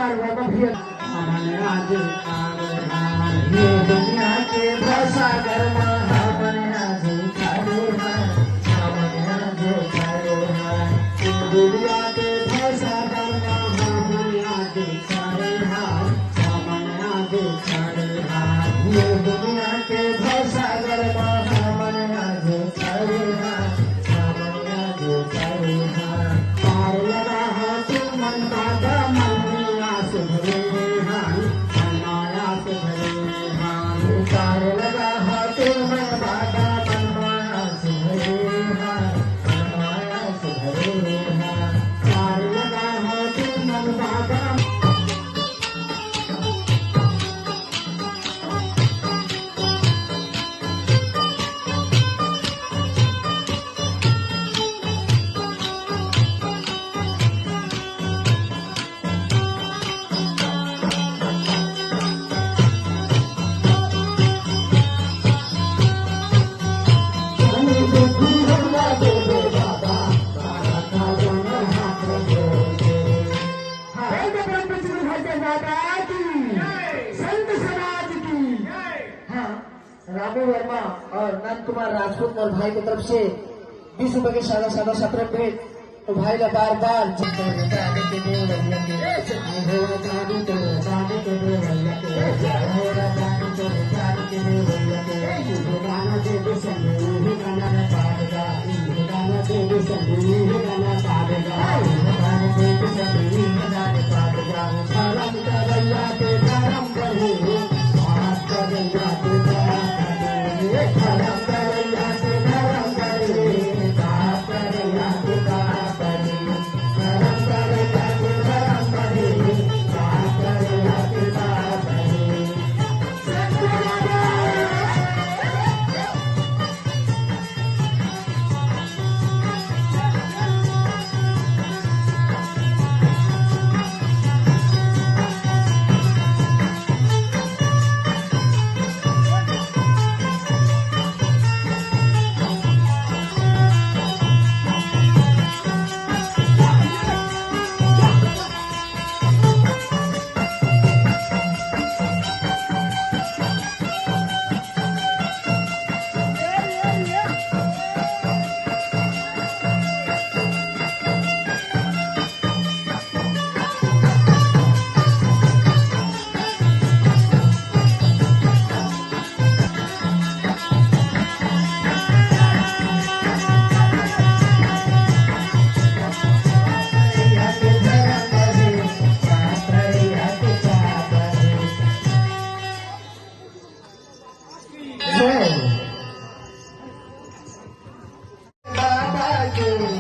बार बाबा भी हमने आज ये दुनिया के भाषा गर्मा हमने आज खाए हैं हमने आज खाए हैं ये दुनिया के भाषा गर्मा हमने आज खाए हैं हमने आज खाए हैं ये दुनिया के भाषा गर्मा हमने आज खाए हैं हमने आज खाए हैं पार लगा है तू मन दादा मन में आस भरे हैं मनाया से भरे हैं पार लगा है तू मन दादा मन में आस भरे हैं मनाया से भरे हैं पार लगा है तू मन दादा रामू वर्मा और नंद कुमार राजपूत और भाई की तरफ से 20 रुपए के सादा सादा 17 भेंट तो भाई का बार बार बाबा